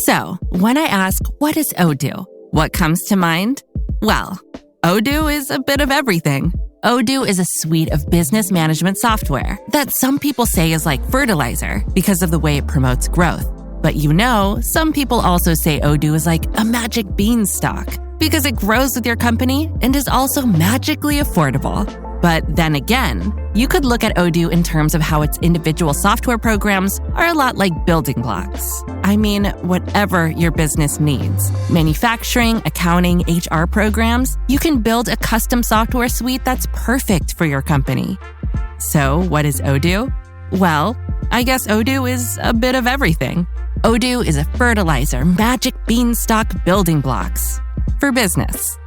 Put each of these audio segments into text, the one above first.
So, when I ask, what is Odoo? What comes to mind? Well, Odoo is a bit of everything. Odoo is a suite of business management software that some people say is like fertilizer because of the way it promotes growth. But some people also say Odoo is like a magic beanstalk because it grows with your company and is also magically affordable. But then again, you could look at Odoo in terms of how its individual software programs are a lot like building blocks. I mean, whatever your business needs, manufacturing, accounting, HR programs, you can build a custom software suite that's perfect for your company. So what is Odoo? Well, I guess Odoo is a bit of everything. Odoo is a fertilizer, magic beanstalk building blocks for business.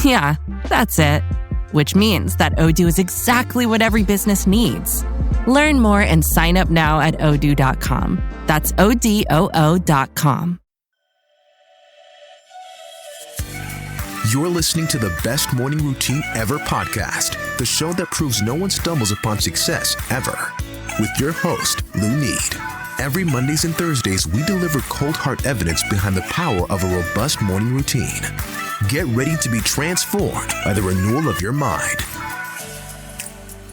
Yeah, that's it. Which means that Odoo is exactly what every business needs. Learn more and sign up now at odoo.com. That's ODOO.com. You're listening to the Best Morning Routine Ever podcast, the show that proves no one stumbles upon success ever. With your host, Lou Need. Every Mondays and Thursdays, we deliver cold hard evidence behind the power of a robust morning routine. Get ready to be transformed by the renewal of your mind.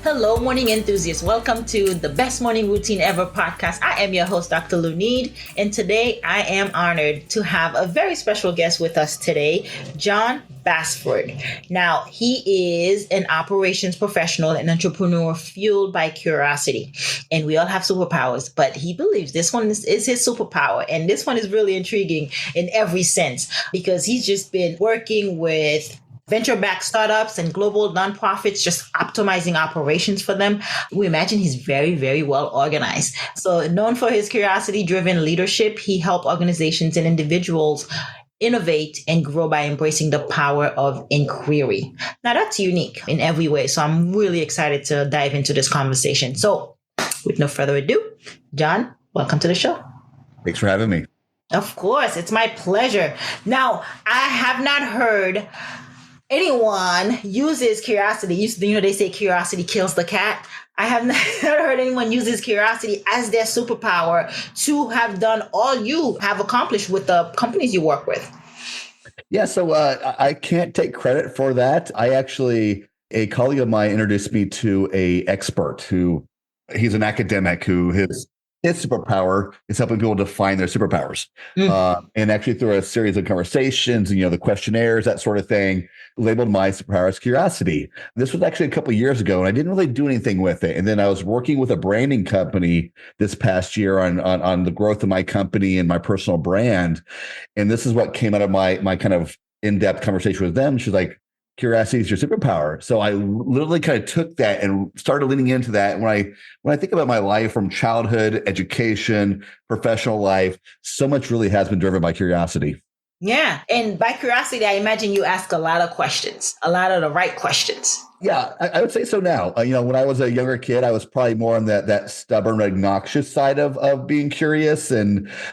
Hello, morning enthusiasts. Welcome to the Best Morning Routine Ever podcast. I am your host, Dr. Lou Need, and today I am honored to have a very special guest with us today, Jon Bassford. Now, he is an operations professional and entrepreneur fueled by curiosity. And we all have superpowers, but he believes this one is his superpower. And this one is really intriguing in every sense because he's just been working with venture-backed startups and global nonprofits, just optimizing operations for them. We imagine he's very, very well organized. So known for his curiosity-driven leadership, he helped organizations and individuals innovate and grow by embracing the power of inquiry. Now that's unique in every way. So I'm really excited to dive into this conversation. So with no further ado, Jon, welcome to the show. Thanks for having me. Of course, it's my pleasure. Now, I have not heard anyone uses curiosity. They say curiosity kills the cat. I have not heard anyone uses curiosity as their superpower to have done all you have accomplished with the companies you work with. Yeah, so I can't take credit for that. A colleague of mine introduced me to an expert he's an academic who his superpower is helping people define their superpowers. And actually through a series of conversations, the questionnaires, that sort of thing, labeled my superpower as curiosity. This was actually a couple of years ago, and I didn't really do anything with it. And then I was working with a branding company this past year on the growth of my company and my personal brand. And this is what came out of my kind of in-depth conversation with them. She's like, curiosity is your superpower. So I literally kind of took that and started leaning into that. When I think about my life from childhood, education, professional life, so much really has been driven by curiosity. Yeah. And by curiosity, I imagine you ask a lot of questions, a lot of the right questions. Yeah, I would say so now. When I was a younger kid, I was probably more on that stubborn, obnoxious side of being curious.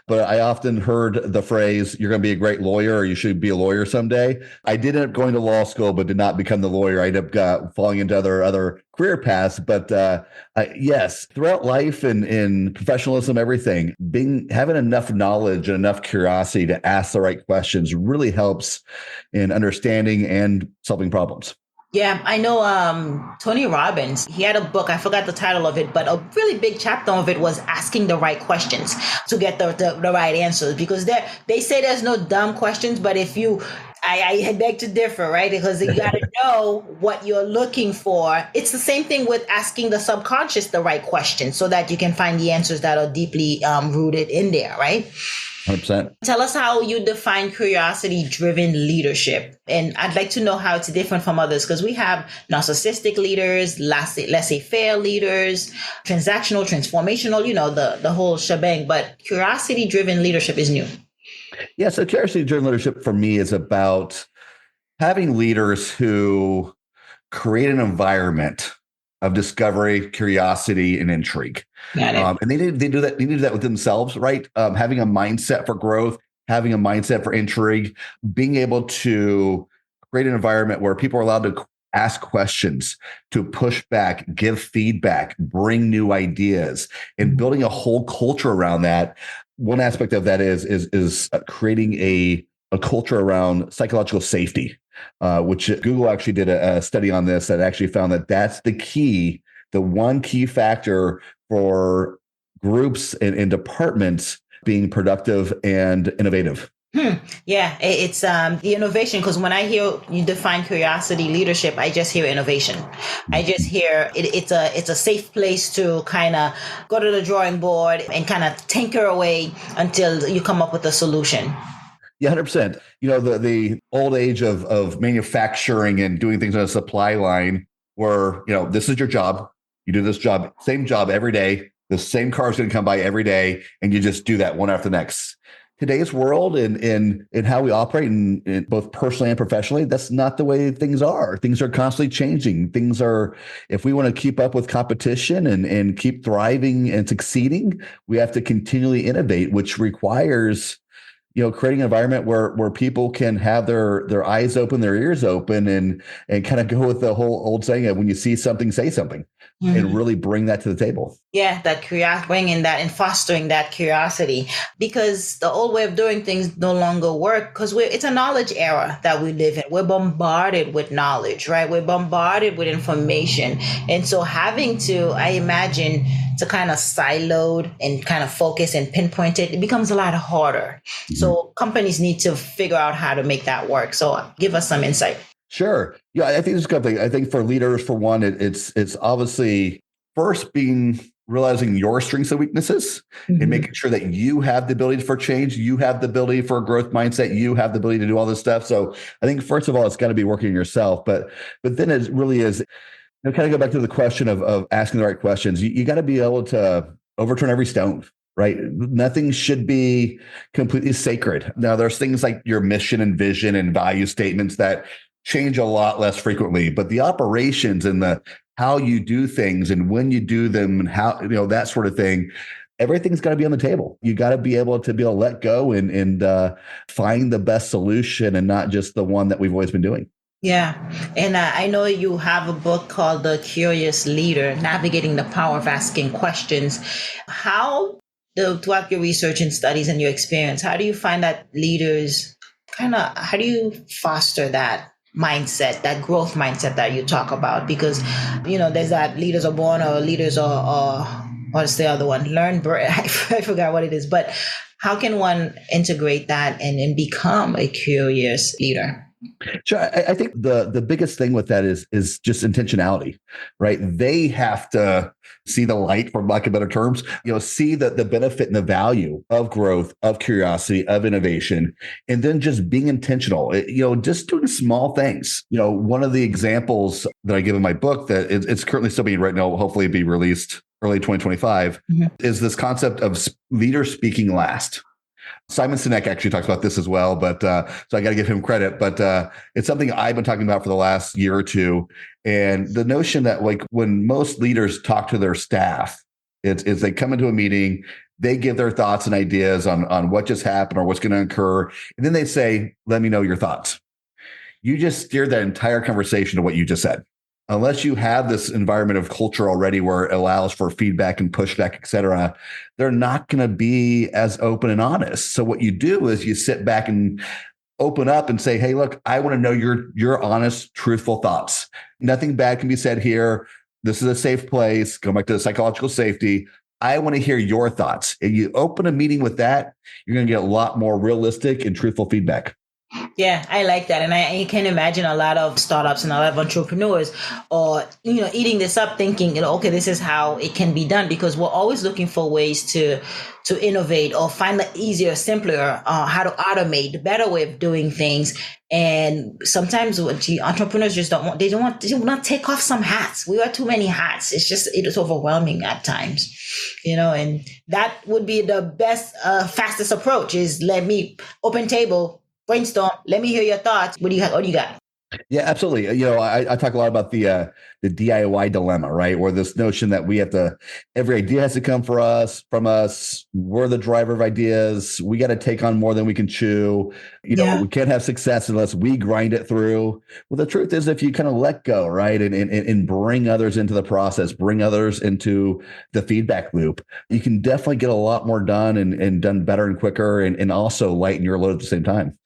But I often heard the phrase, you're going to be a great lawyer, or you should be a lawyer someday. I did end up going to law school, but did not become the lawyer. I ended up falling into other career paths. But yes, throughout life and in professionalism, everything, having enough knowledge and enough curiosity to ask the right questions really helps in understanding and solving problems. Yeah, I know Tony Robbins, he had a book, I forgot the title of it, but a really big chapter of it was asking the right questions to get the right answers, because they say there's no dumb questions, but I beg to differ, right? Because you got to know what you're looking for. It's the same thing with asking the subconscious the right questions so that you can find the answers that are deeply rooted in there, right? 100%. Tell us how you define curiosity-driven leadership. And I'd like to know how it's different from others, because we have narcissistic leaders, laissez-faire leaders, transactional, transformational, the whole shebang. But curiosity-driven leadership is new. Yeah, so curiosity-driven leadership for me is about having leaders who create an environment of discovery, curiosity, and intrigue. And they do that. They do that with themselves, right? Having a mindset for growth, having a mindset for intrigue, being able to create an environment where people are allowed to ask questions, to push back, give feedback, bring new ideas, and building a whole culture around that. one aspect of that is creating a culture around psychological safety, which Google actually did a study on this that actually found that that's the one key factor for groups and departments being productive and innovative. Yeah, it's the innovation, because when I hear you define curiosity leadership, I just hear innovation. I just hear it's a safe place to kind of go to the drawing board and kind of tinker away until you come up with a solution. Yeah, 100%. The old age of manufacturing and doing things on a supply line where, this is your job. You do this job, same job every day. The same car is going to come by every day, and you just do that one after the next. Today's world and how we operate in both personally and professionally, that's not the way things are. Things are constantly changing. If we want to keep up with competition and keep thriving and succeeding, we have to continually innovate, which requires creating an environment where people can have their eyes open, their ears open, and kind of go with the whole old saying of when you see something, say something, and really bring that to the table. Yeah, that curiosity, bringing that and fostering that curiosity, because the old way of doing things no longer work, because it's a knowledge era that we live in. We're bombarded with knowledge, right? We're bombarded with information. And so having to, I imagine, to kind of siloed and kind of focus and pinpoint it becomes a lot harder. So companies need to figure out how to make that work. So give us some insight. Sure. Yeah, I think there's a couple things. I think for leaders, for one, it's obviously first realizing your strengths and weaknesses and making sure that you have the ability for change, you have the ability for a growth mindset, you have the ability to do all this stuff. So I think first of all, it's got to be working on yourself. But then it really is, kind of go back to the question of asking the right questions. You got to be able to overturn every stone. Right? Nothing should be completely sacred. Now, there's things like your mission and vision and value statements that change a lot less frequently, but the operations and the how you do things and when you do them and how, that sort of thing, everything's got to be on the table. You got to be able to let go and find the best solution and not just the one that we've always been doing. Yeah. And I know you have a book called The Curious Leader, Navigating the Power of Asking Questions. Throughout your research and studies and your experience, how do you find that leaders how do you foster that mindset, that growth mindset that you talk about? Because, there's that leaders are born or leaders are what's the other one? I forgot what it is. But how can one integrate that and become a curious leader? Sure. I think the biggest thing with that is just intentionality, right? They have to see the light, for lack of better terms, see the benefit and the value of growth, of curiosity, of innovation, and then just being intentional, just doing small things. One of the examples that I give in my book that it's currently still being written, hopefully it'll be released early 2025, is this concept of leaders speaking last. Simon Sinek actually talks about this as well, but so I got to give him credit. But it's something I've been talking about for the last year or two. And the notion that when most leaders talk to their staff, it's they come into a meeting, they give their thoughts and ideas on what just happened or what's going to occur. And then they say, let me know your thoughts. You just steered that entire conversation to what you just said. Unless you have this environment of culture already where it allows for feedback and pushback, et cetera, they're not going to be as open and honest. So what you do is you sit back and open up and say, hey, look, I want to know your honest, truthful thoughts. Nothing bad can be said here. This is a safe place. Go back to the psychological safety. I want to hear your thoughts. If you open a meeting with that, you're going to get a lot more realistic and truthful feedback. Yeah, I like that. And I can imagine a lot of startups and a lot of entrepreneurs or, eating this up thinking, okay, this is how it can be done, because we're always looking for ways to innovate or find the easier, simpler, how to automate the better way of doing things. And sometimes entrepreneurs just don't want to take off some hats. We wear too many hats. It's overwhelming at times, and that would be the best, fastest approach is let me open table, brainstorm. Let me hear your thoughts. What do you got? Yeah, absolutely. I talk a lot about the DIY dilemma, right? Where this notion that we have to, every idea has to come from us. We're the driver of ideas. We got to take on more than we can chew. Yeah. We can't have success unless we grind it through. Well, the truth is, if you kind of let go, right, and bring others into the process, bring others into the feedback loop, you can definitely get a lot more done and done better and quicker, and also lighten your load at the same time.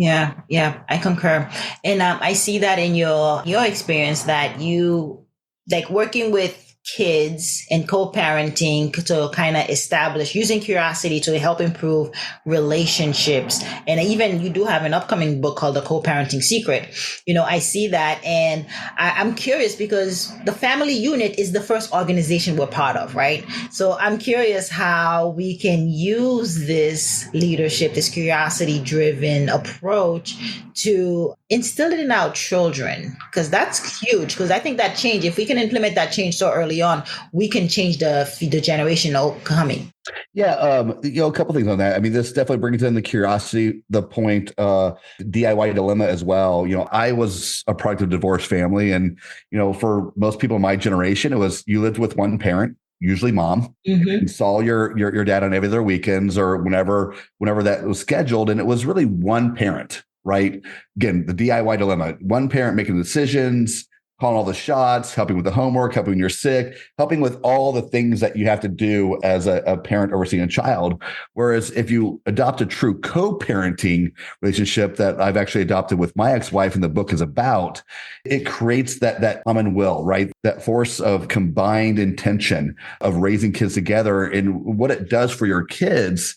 Yeah, yeah, I concur. And I see that in your experience that you like working with kids and co-parenting to kind of establish using curiosity to help improve relationships. And even you do have an upcoming book called The Co-Parenting Secret. I see that, and I'm curious because the family unit is the first organization we're part of, right? So I'm curious how we can use this leadership, this curiosity driven approach to instill it in our children, because that's huge. Because I think that change, if we can implement that change so early on, we can change the generation coming. Yeah, a couple things on that. I mean, this definitely brings in the curiosity, the point, DIY dilemma as well. I was a product of a divorced family, and for most people in my generation, it was you lived with one parent, usually mom. Mm-hmm. You saw your dad on every other weekends or whenever that was scheduled, and it was really one parent, right? Again, the DIY dilemma: one parent making the decisions, calling all the shots, helping with the homework, helping when you're sick, helping with all the things that you have to do as a parent overseeing a child. Whereas if you adopt a true co-parenting relationship that I've actually adopted with my ex-wife and the book is about, it creates that common will, right? That force of combined intention of raising kids together. And what it does for your kids,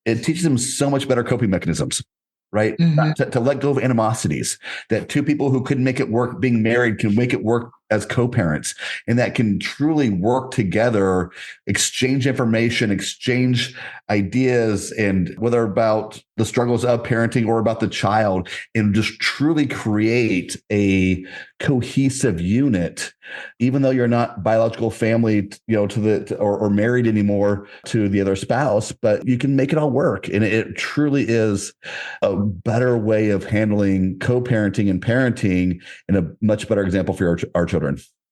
it teaches them so much better coping mechanisms, right? Mm-hmm. To let go of animosities, that two people who couldn't make it work being married can make it work as co-parents, and that can truly work together, exchange information, exchange ideas, and whether about the struggles of parenting or about the child, and just truly create a cohesive unit, even though you're not biological family, or married anymore to the other spouse, but you can make it all work. And it truly is a better way of handling co-parenting and parenting, and a much better example for our children.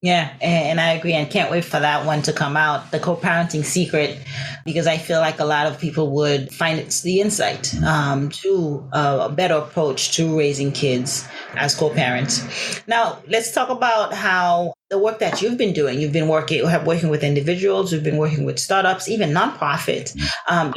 Yeah, and I agree, and can't wait for that one to come out, The Co-Parenting Secret, because I feel like a lot of people would find it's the insight to a better approach to raising kids as co-parents. Now, let's talk about how the work that you've been doing. You've been working with individuals, you've been working with startups, even nonprofits.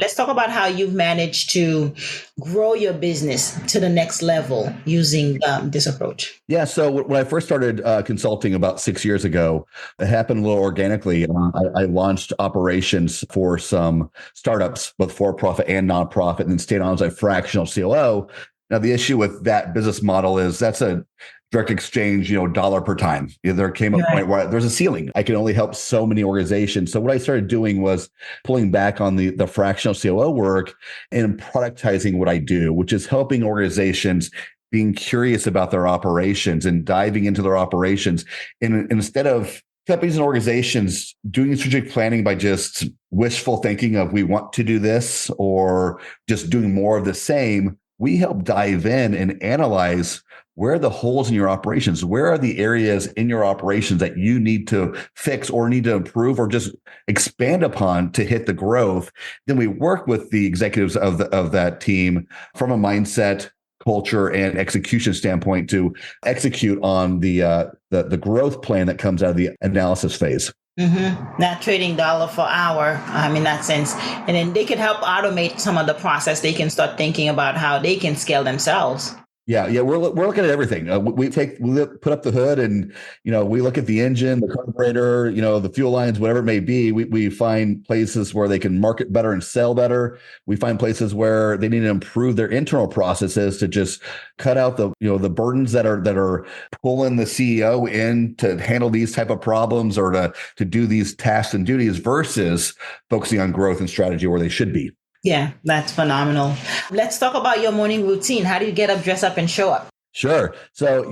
Let's talk about how you've managed to grow your business to the next level using this approach. Yeah. So when I first started consulting about 6 years ago, it happened a little organically. I launched operations for some startups, both for-profit and nonprofit, and then stayed on as a fractional COO. Now, the issue with that business model is that's a direct exchange, dollar per time. There came a point where there's a ceiling. I can only help so many organizations. So what I started doing was pulling back on the fractional COO work and productizing what I do, which is helping organizations being curious about their operations and diving into their operations. And instead of companies and organizations doing strategic planning by just wishful thinking of we want to do this or just doing more of the same, we help dive in and analyze where are the holes in your operations? Where are the areas in your operations that you need to fix or need to improve or just expand upon to hit the growth? Then we work with the executives of that team from a mindset, culture, and execution standpoint to execute on the growth plan that comes out of the analysis phase. Mm-hmm. Not trading dollar for hour in that sense. And then they can help automate some of the process. They can start thinking about how they can scale themselves. Yeah, we're looking at everything. We put up the hood, and we look at the engine, the carburetor, the fuel lines, whatever it may be. We find places where they can market better and sell better. We find places where they need to improve their internal processes to just cut out the burdens that are pulling the CEO in to handle these type of problems or to do these tasks and duties versus focusing on growth and strategy where they should be. Yeah, that's phenomenal. Let's talk about your morning routine. How do you get up, dress up, and show up? Sure. So,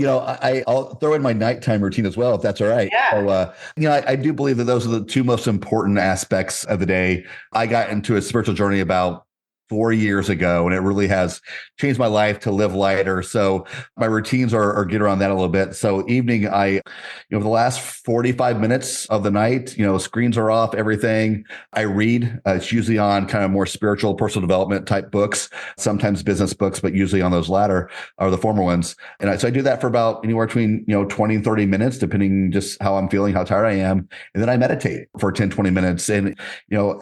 I'll throw in my nighttime routine as well, if that's all right. Yeah. So, I do believe that those are the two most important aspects of the day. I got into a spiritual journey about 4 years ago, and it really has changed my life to live lighter. So my routines are get around that a little bit. So evening, for the last 45 minutes of the night, screens are off, everything. I read. It's usually on kind of more spiritual, personal development type books, sometimes business books, but usually on those latter or the former ones. And so I do that for about anywhere between 20 and 30 minutes, depending just how I'm feeling, how tired I am. And then I meditate for 10, 20 minutes. And,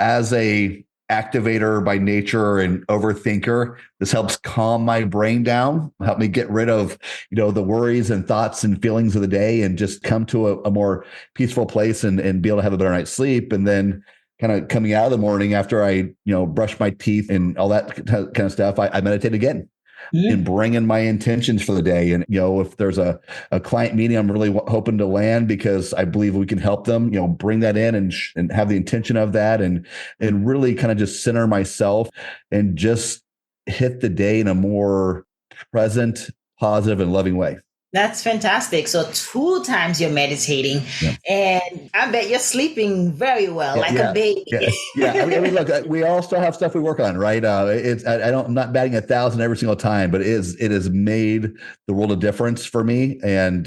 as a activator by nature and overthinker, this helps calm my brain down, help me get rid of, the worries and thoughts and feelings of the day and just come to a more peaceful place and be able to have a better night's sleep. And then kind of coming out of the morning after I, brush my teeth and all that kind of stuff, I meditate again. And bring in my intentions for the day. And, if there's a client meeting I'm really hoping to land because I believe we can help them, bring that in and have the intention of that and really kind of just center myself and just hit the day in a more present, positive, and loving way. That's fantastic. So 2 times you're meditating, and I bet you're sleeping very well, a baby. I mean, look, we all still have stuff we work on, right? I'm not batting 1,000 every single time, but it has made the world of difference for me, and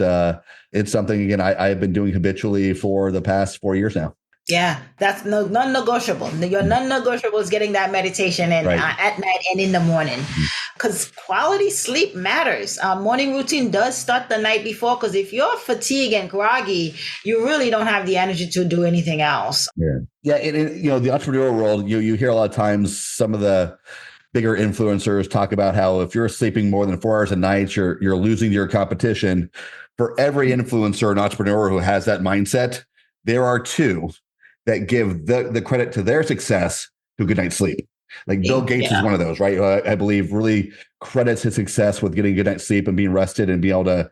it's something again I've been doing habitually for the past 4 years now. Yeah, that's non-negotiable. Your non-negotiable is getting that meditation and at night and in the morning, because quality sleep matters. Morning routine does start the night before, because if you're fatigued and groggy, you really don't have the energy to do anything else. Yeah. And the entrepreneurial world, you hear a lot of times some of the bigger influencers talk about how if you're sleeping more than 4 hours a night, you're losing to your competition. For every influencer and entrepreneur who has that mindset, there are 2 that give the credit to their success to a good night's sleep. Like Bill Gates is one of those, right? I believe really credits his success with getting a good night's sleep and being rested and being able to,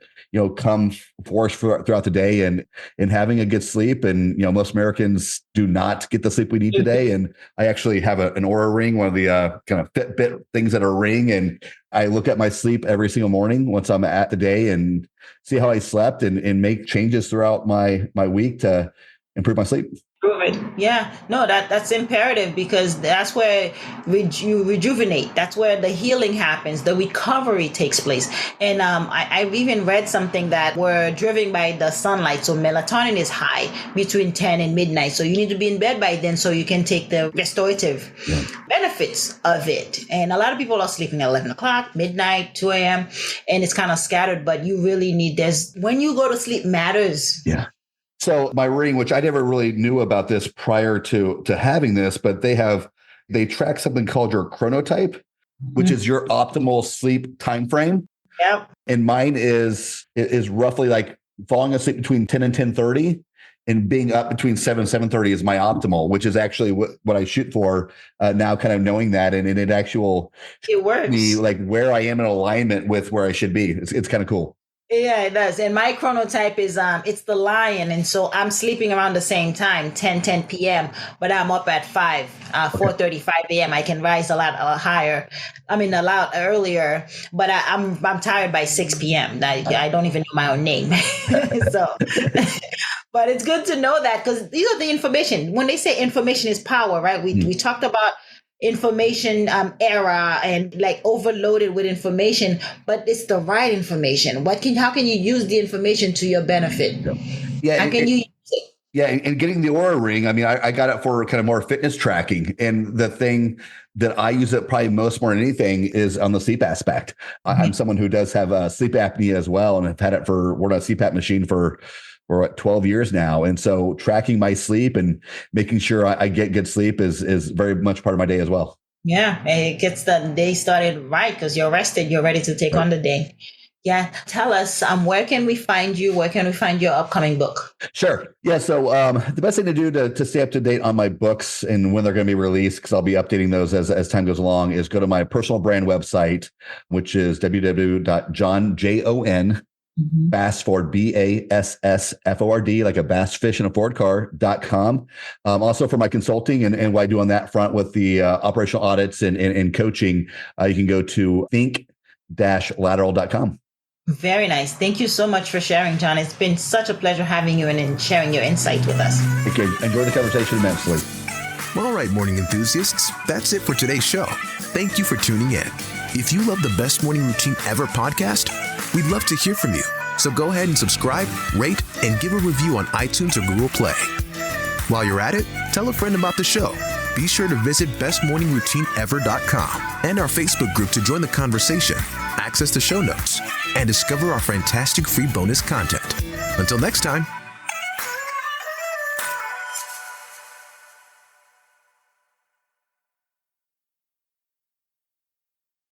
come forth throughout the day and having a good sleep. And, most Americans do not get the sleep we need today. And I actually have an Oura ring, one of the kind of Fitbit things that are ring. And I look at my sleep every single morning once I'm at the day and see how I slept and make changes throughout my week to improve my sleep. Yeah, no, that's imperative, because that's where you rejuvenate. That's where the healing happens. The recovery takes place. And I've even read something that we're driven by the sunlight. So melatonin is high between 10 and midnight. So you need to be in bed by then so you can take the restorative benefits of it. And a lot of people are sleeping at 11 o'clock, midnight, 2 a.m. And it's kind of scattered, but you really need this. When you go to sleep matters. Yeah. So my ring, which I never really knew about this prior to having this, but they track something called your chronotype, which is your optimal sleep time frame. Yep. And mine is roughly like falling asleep between 10 and 10:30 and being up between 7 and 7:30 is my optimal, which is actually what I shoot for now, kind of knowing that. And it works. Me like where I am in alignment with where I should be. It's kind of cool. Yeah, it does. And my chronotype is it's the lion. And so I'm sleeping around the same time, 10 p.m., but I'm up at 4:35 a.m. I can rise a lot higher. I mean, a lot earlier, but I'm tired by 6 p.m. I don't even know my own name. So, but it's good to know that, because these are the information. When they say information is power, right? We talked about information era and like overloaded with information, but it's the right information. How can you use the information to your benefit? Yeah. How can you use it? Yeah. And getting the Oura ring, I mean, I got it for kind of more fitness tracking. And the thing that I use it probably most more than anything is on the sleep aspect. I'm someone who does have sleep apnea as well. And I've had it worked on a CPAP machine for 12 years now. And so tracking my sleep and making sure I get good sleep is very much part of my day as well. Yeah. It gets the day started right, because you're rested. You're ready to take on the day. Yeah. Tell us, where can we find you? Where can we find your upcoming book? Sure. Yeah. So the best thing to do to stay up to date on my books and when they're going to be released, because I'll be updating those as time goes along, is go to my personal brand website, which is www.jon, Bassford, Bassford, like a bass fish in a Ford car.com. Also for my consulting and what I do on that front with the operational audits and coaching, you can go to think-lateral.com. Very nice. Thank you so much for sharing, Jon. It's been such a pleasure having you and sharing your insight with us. Thank you. Enjoy the conversation immensely. All right, morning enthusiasts, that's it for today's show. Thank you for tuning in. If you love the Best Morning Routine Ever podcast, we'd love to hear from you. So go ahead and subscribe, rate, and give a review on iTunes or Google Play. While you're at it, tell a friend about the show. Be sure to visit bestmorningroutineever.com and our Facebook group to join the conversation, access the show notes, and discover our fantastic free bonus content. Until next time,